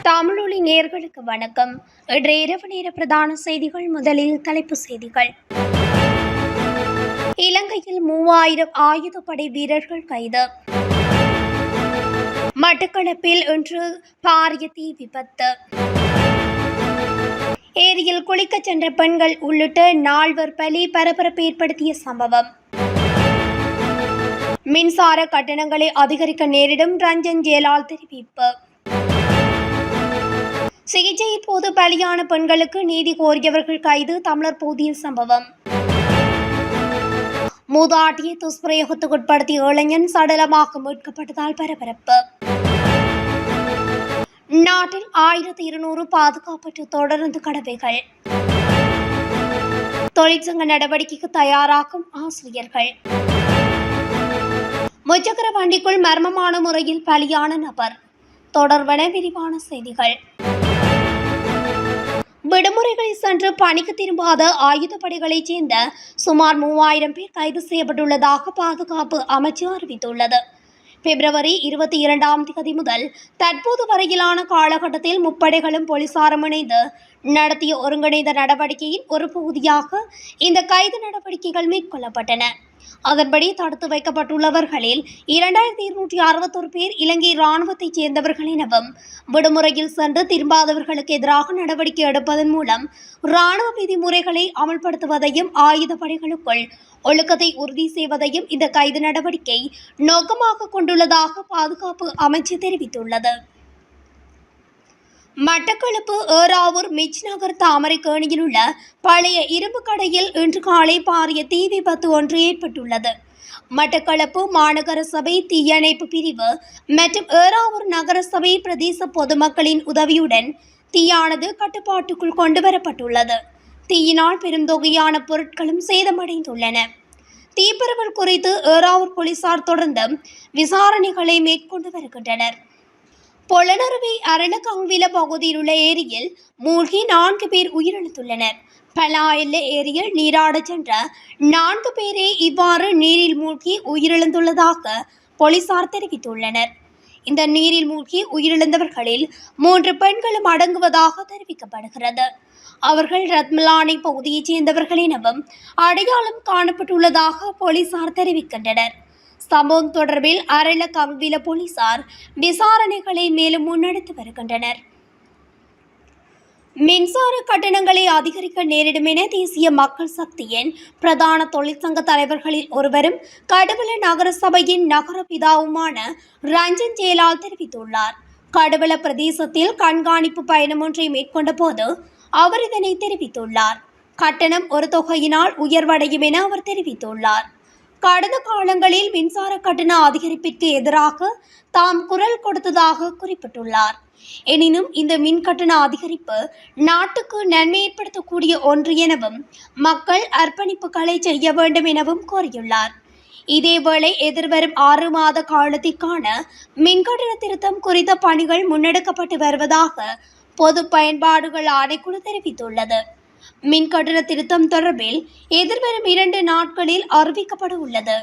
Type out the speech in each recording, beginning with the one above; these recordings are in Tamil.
தமிழொலி நேயர்களுக்கு வணக்கம். இன்றைய இரவு நேர பிரதான செய்திகள். முதலில் தலைப்புச் செய்திகள். இலங்கையில் 3000 ஆயுதப்படை வீரர்கள் கைது. மட்டக்களப்பில் இன்று பாரிய தீ விபத்து. ஏரியில் குளிக்கச் சென்ற பெண்கள் உள்ளிட்ட 4 பலி. பரபரப்பு ஏற்படுத்திய சம்பவம். மின்சார கட்டணங்களை அதிகரிக்க நேரிடும் ரஞ்சன் ஜேலால் தெரிவிப்பு. சிகிச்சையின் போது பலியான பெண்களுக்கு நீதி கோரியவர்கள் கைது. தமிழர் போதிய சம்பவம். மூதாட்டியை துஷ்பிரயோகத்துக்குட்படுத்திய இளைஞன் சடலமாக மீட்கப்பட்டதால் பரபரப்பு. நாட்டில் 1200 பாதுகாப்பற்ற தொடர்ந்து கடவைகள். தொழிற்சங்க நடவடிக்கைக்கு தயாராகும் ஆசிரியர்கள். முச்சக்கர வண்டிக்குள் மர்மமான முறையில் பலியான நபர். தொடர்பான விரிவான செய்திகள். விடுமுறைகளில் சென்று பணிக்கு திரும்பாத ஆயுதப்படைகளைச் சேர்ந்த சுமார் 3000 பேர் கைது செய்யப்பட்டுள்ளதாக பாதுகாப்பு அமைச்சு அறிவித்துள்ளது. பிப்ரவரி 22 முதல் தற்போது வரையிலான காலகட்டத்தில் முப்படைகளும் போலீசாரும் இணைந்து நடத்திய ஒருங்கிணைந்த நடவடிக்கையின் ஒரு பகுதியாக இந்த கைது நடவடிக்கைகள் மேற்கொள்ளப்பட்டன. அதன்படி தடுத்து வைக்கப்பட்டுள்ளவர்களில் 2261 பேர் இலங்கை இராணுவத்தைச் சேர்ந்தவர்கள் எனவும் விடுமுறையில் சென்று திரும்பாதவர்களுக்கு எதிராக நடவடிக்கை எடுப்பதன் மூலம் இராணுவ விதிமுறைகளை அமல்படுத்துவதையும் ஆயுதப்படைகளுக்குள் ஒழுக்கத்தை உறுதி செய்வதையும் இந்த கைது நடவடிக்கை நோக்கமாக கொண்டுள்ளதாக பாதுகாப்பு அமைச்சு தெரிவித்துள்ளது. மட்டக்களப்பு ஏறாவூர் மிச் நகர் தாமரைக்கேணியில் உள்ள பழைய இரும்பு கடையில் இன்று காலை பாரிய தீ விபத்து ஒன்று ஏற்பட்டுள்ளது. மட்டக்களப்பு மாநகர சபை தீயணைப்பு பிரிவு மற்றும் ஏறாவூர் நகர சபை பிரதேச பொதுமக்களின் உதவியுடன் தீயானது கட்டுப்பாட்டுக்குள் கொண்டுவரப்பட்டுள்ளது. தீயினால் பெருந்தொகையான பொருட்களும் சேதமடைந்துள்ளன. தீப்பரவல் குறித்து ஏறாவூர் போலீசார் தொடர்ந்து விசாரணைகளை மேற்கொண்டு வருகின்றனர். பொலனறுவை அரணகங்வில பகுதியில் உள்ள ஏரியில் மூழ்கி 4 பேர் உயிரிழந்துள்ளனர். பலாயல்ல ஏரியில் நீராடச் சென்ற 4 பேரே இவ்வாறு நீரில் மூழ்கி உயிரிழந்துள்ளதாக போலீசார் தெரிவித்துள்ளனர். இந்த நீரில் மூழ்கி உயிரிழந்தவர்களில் 3 பெண்களும் அடங்குவதாக தெரிவிக்கப்படுகிறது. அவர்கள் ரத்மலானை பகுதியைச் சேர்ந்தவர்கள் எனவும் அடையாளம் காணப்பட்டுள்ளதாக போலீசார் தெரிவிக்கின்றனர். சம்பவம் தொடர்பில் அரளகங்வில போலீசார் விசாரணைகளை மேலும் முன்னெடுத்து வருகின்றனர். மின்சார கட்டணங்களை அதிகரிக்க நேரிடும் என தேசிய மக்கள் சக்தியின் பிரதான தொழிற்சங்க தலைவர்களில் ஒருவரும் கடுவல நகர சபையின் நகர பிதாவுமான ரஞ்சன் ஜேலால் தெரிவித்துள்ளார். கடுவல பிரதேசத்தில் கண்காணிப்பு பயணம் ஒன்றை மேற்கொண்ட போது அவர் இதனை தெரிவித்துள்ளார். கட்டணம் ஒரு தொகையினால் உயர்வடையும் என அவர் தெரிவித்துள்ளார். கடந்த காலங்களில் மின்சார கட்டண அதிகரிப்பிற்கு எதிராக தாம் குரல் கொடுத்ததாக குறிப்பிட்டுள்ளார். எனினும் இந்த மின் கட்டண அதிகரிப்பு நாட்டுக்கு நன்மை ஏற்படுத்தக்கூடிய ஒன்று எனவும் மக்கள் அர்ப்பணிப்புகளை செய்ய வேண்டும் எனவும் கோரியுள்ளார். இதேவேளை எதிர்வரும் 6 மாத காலத்திற்கான மின்கட்டண திருத்தம் குறித்த பணிகள் முன்னெடுக்கப்பட்டு வருவதாக பொது பயன்பாடுகள் ஆணைக்குழு தெரிவித்துள்ளது. மின்கட்டண திருத்தம் தொடர்பில் எதிர்வரும் 2 நாட்களில் அறிவிக்கப்பட உள்ளது.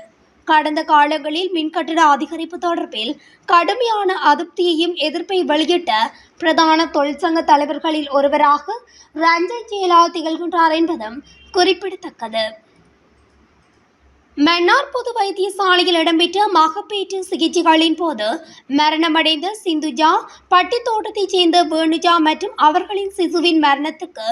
கடந்த காலங்களில் மின்கட்டண அதிகரிப்பு தொடர்பில் கடுமையான அதிருப்தியையும் எதிர்ப்பை வெளியிட்ட பிரதான தொழிற்சங்க தலைவர்களில் ஒருவராக ரஞ்சன் ஜேலால் திகழ்கின்றார் என்பதும் குறிப்பிடத்தக்கது. மன்னார் பொது வைத்தியசாலையில் இடம்பெற்ற மகப்பேற்று சிகிச்சைகளின் போது மரணமடைந்த சிந்துஜா, பட்டித்தோட்டத்தைச் சேர்ந்த வேணுஜா மற்றும் அவர்களின் சிசுவின் மரணத்துக்கு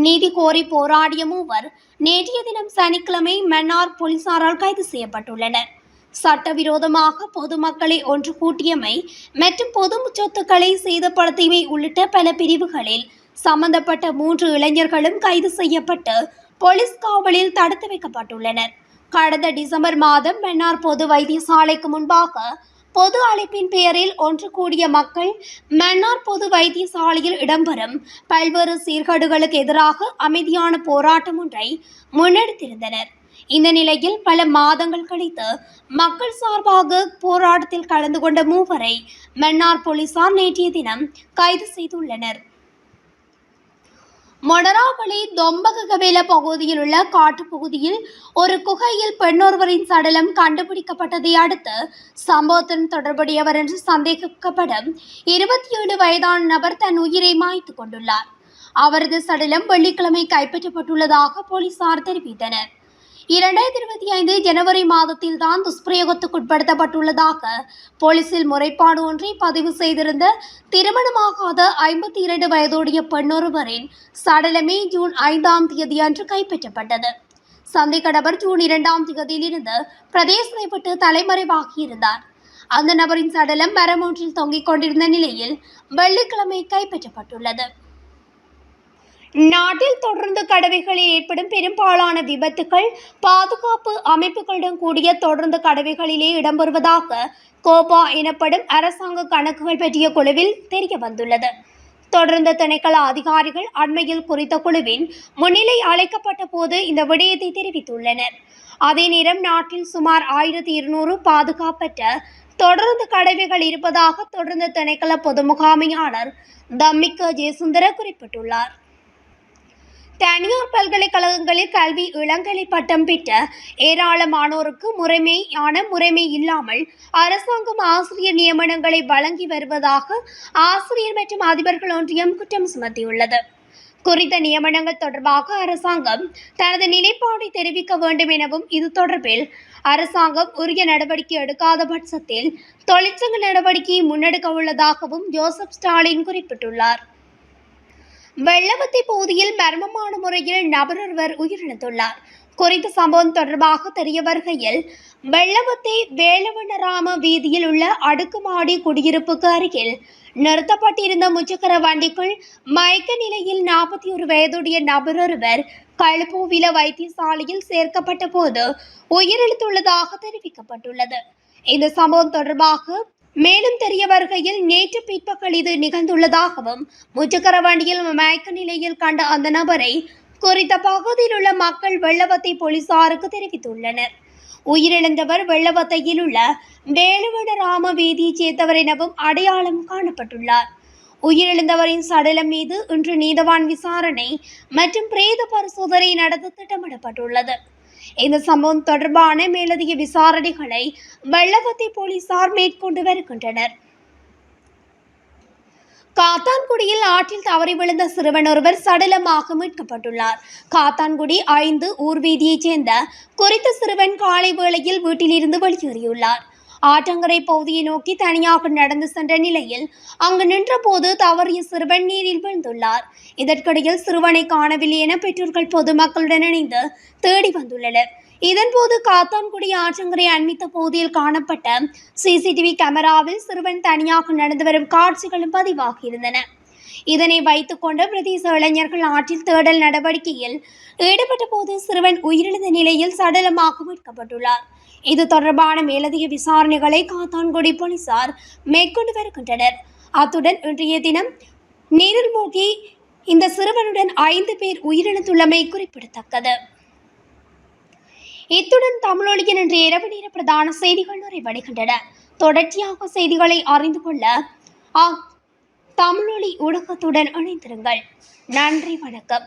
நீதி கோரி போராடிய 3 நேற்றைய தினம் சனிக்கிழமை மன்னார் போலீசாரால் கைது செய்யப்பட்டுள்ளனர். சட்டவிரோதமாக பொதுமக்களை ஒன்று கூட்டியமை மற்றும் பொது சொத்துக்களை சேதப்படுத்தியமை உள்ளிட்ட பல பிரிவுகளில் சம்பந்தப்பட்ட 3 இளைஞர்களும் கைது செய்யப்பட்டு போலீஸ் காவலில் தடுத்து வைக்கப்பட்டுள்ளனர். கடந்த டிசம்பர் மாதம் மன்னார் பொது வைத்தியசாலைக்கு முன்பாக பொது அழைப்பின் பெயரில் ஒன்று கூடிய மக்கள் மன்னார் பொது வைத்தியசாலையில் இடம்பெறும் பல்வேறு சீர்கேடுகளுக்கு எதிராக அமைதியான போராட்டம் ஒன்றை முன்னெடுத்திருந்தனர். இந்த நிலையில் பல மாதங்கள் கழித்து மக்கள் சார்பாக போராட்டத்தில் கலந்து கொண்ட 3 மன்னார் போலீசார் நேற்றைய தினம் கைது செய்துள்ளனர். மொனராவளி தொம்பகவேல பகுதியில் உள்ள காட்டுப்பகுதியில் ஒரு குகையில் பெண்ணொருவரின் சடலம் கண்டுபிடிக்கப்பட்டதை அடுத்து சம்பவத்துடன் தொடர்புடையவர் என்று சந்தேகிக்கப்படும் 27 வயதான நபர் தன் உயிரை மாய்த்துக் கொண்டுள்ளார். அவரது சடலம் வெள்ளிக்கிழமை கைப்பற்றப்பட்டுள்ளதாக போலீசார் தெரிவித்தனர். 2025 ஜனவரி மாதத்தில் தான் துஷ்பிரயோகத்துக்குட்படுத்தப்பட்டுள்ளதாக போலீசில் முறைப்பாடு ஒன்றை பதிவு செய்திருந்த திருமணமாகாத 52 வயதுடைய பெண்ணொருவரின் சடலமே ஜூன் 5ஆம் தேதி அன்று கைப்பற்றப்பட்டது. சந்தேக நபர் ஜூன் 2ஆம் தேதியிலிருந்து பிரதேசத்தை விட்டு தலைமறைவாகியிருந்தார். அந்த நபரின் சடலம் மரம் ஒன்றில் தொங்கிக் கொண்டிருந்த நிலையில் வெள்ளிக்கிழமை கைப்பற்றப்பட்டுள்ளது. நாட்டில் தொடர்ந்து கடவைகளில் ஏற்படும் பெரும்பாலான விபத்துகள் பாதுகாப்பு அமைப்புகளுடன் கூடிய தொடர்ந்து கடவைகளிலே இடம்பெறுவதாக கோபா எனப்படும் அரசாங்க கணக்குகள் பற்றிய குழுவில் தெரிய வந்துள்ளது. தொடர்ந்து திணைக்கள அதிகாரிகள் அண்மையில் குறித்த குழுவின் முன்னிலை அழைக்கப்பட்ட போது இந்த விடயத்தை தெரிவித்துள்ளனர். அதே நேரம் நாட்டில் சுமார் 1200 பாதுகாப்பற்ற தொடர்ந்து கடவைகள் இருப்பதாக தொடர்ந்து திணைக்கள பொது முகாமையாளர் தம்மிக்க ஜெயசுந்தர குறிப்பிட்டுள்ளார். தனியார் பல்கலைக்கழகங்களில் கல்வி இளங்கலை பட்டம் பெற்ற ஏராளமானோருக்கு முறைமை இல்லாமல் அரசாங்கம் ஆசிரியர் நியமனங்களை வழங்கி வருவதாக ஆசிரியர் மற்றும் அதிபர்கள் ஒன்றியம் குற்றம் சுமத்தியுள்ளது. குறித்த நியமனங்கள் தொடர்பாக அரசாங்கம் தனது நிலைப்பாட்டை தெரிவிக்க வேண்டும் எனவும் இது தொடர்பில் அரசாங்கம் உரிய நடவடிக்கை எடுக்காத பட்சத்தில் தொழிற்சங்க நடவடிக்கையை முன்னெடுக்க உள்ளதாகவும் ஜோசப் ஸ்டாலின் குறிப்பிட்டுள்ளார். வெள்ளவத்தை பகுதியில் மர்மமான முறையில் நபர் ஒருவர் உயிரிழந்துள்ளார். குறித்த சம்பவம் தொடர்பாக தெரிய வருகையில் வெள்ளவத்தை வேலவனராம வீதியில் உள்ள அடுக்குமாடி குடியிருப்புக்கு அருகில் நிறுத்தப்பட்டிருந்த முச்சக்கர வண்டிக்குள் மயக்க நிலையில் 41 வயதுடைய நபர் ஒருவர் களுப்பூவில வைத்தியசாலையில் சேர்க்கப்பட்ட போது உயிரிழந்துள்ளதாக தெரிவிக்கப்பட்டுள்ளது. இந்த சம்பவம் தொடர்பாக மேலும் தெரிய வருகையில் நேற்று பிற்பகல் இது நிகழ்ந்துள்ளதாகவும் முச்சக்கர வண்டியில் மயக்க நிலையில் கண்ட அந்த நபரை குறித்த பகுதியில் உள்ள மக்கள் வெள்ளவத்தை போலீசாருக்கு தெரிவித்துள்ளனர். உயிரிழந்தவர் வெள்ளவத்தையில் உள்ள வேலுவனராம வீதியைச் சேர்ந்தவர் எனவும் அடையாளம் காணப்பட்டுள்ளார். உயிரிழந்தவரின் சடலம் மீது இன்று நீதவான் விசாரணை மற்றும் பிரேத பரிசோதனை நடத்த திட்டமிடப்பட்டுள்ளது. இந்த சம்பவம் தொடர்பான மேலதிக விசாரணைகளை வெள்ளவத்தை போலீசார் மேற்கொண்டு வருகின்றனர். காத்தான்குடியில் ஆற்றில் தவறி விழுந்த சிறுவன் ஒருவர் சடலமாக மீட்கப்பட்டுள்ளார். காத்தான்குடி 5 ஊர்வீதியைச் சேர்ந்த குறித்த சிறுவன் காலை வேளையில் வீட்டிலிருந்து வெளியேறியுள்ளார். ஆற்றங்கரை பகுதியை நோக்கி தனியாக நடந்து சென்ற நிலையில் அங்கு நின்றபோது தவறிய சிறுவன் நீரில் விழுந்துள்ளார். இதற்கிடையில் சிறுவனை காணவில்லை என பெற்றோர்கள் பொதுமக்களுடன் இணைந்து தேடி வந்துள்ளனர். இதன்போது காத்தான்குடி ஆற்றங்கரை அண்மித்த பகுதியில் காணப்பட்ட சிசிடிவி கேமராவில் சிறுவன் தனியாக நடந்து வரும் காட்சிகளும் பதிவாகியிருந்தன. இதனை வைத்துக் கொண்டு பிரதேச இளைஞர்கள் ஆற்றில் தேடல் நடவடிக்கையில் ஈடுபட்ட போது சிறுவன் உயிரிழந்த நிலையில் சடலமாக மீட்கப்பட்டுள்ளார். இது தொடர்பான மேலதிக விசாரணைகளை காத்தான்குடி போலீசார் மேற்கொண்டு வருகின்றனர். அத்துடன் இன்றைய தினம் நீரில் மூழ்கி இந்த சிறுவனுடன் 5 பேர் உயிரிழந்துள்ளமை குறிப்பிடத்தக்கது. இத்துடன் தமிழொலியின் இன்று இரவு நேர பிரதான செய்திகள் நிறைவடைகின்றன. தொடர்ச்சியாக செய்திகளை அறிந்து கொள்ள தமிழொலி ஊடகத்துடன் இணைந்திருங்கள். நன்றி, வணக்கம்.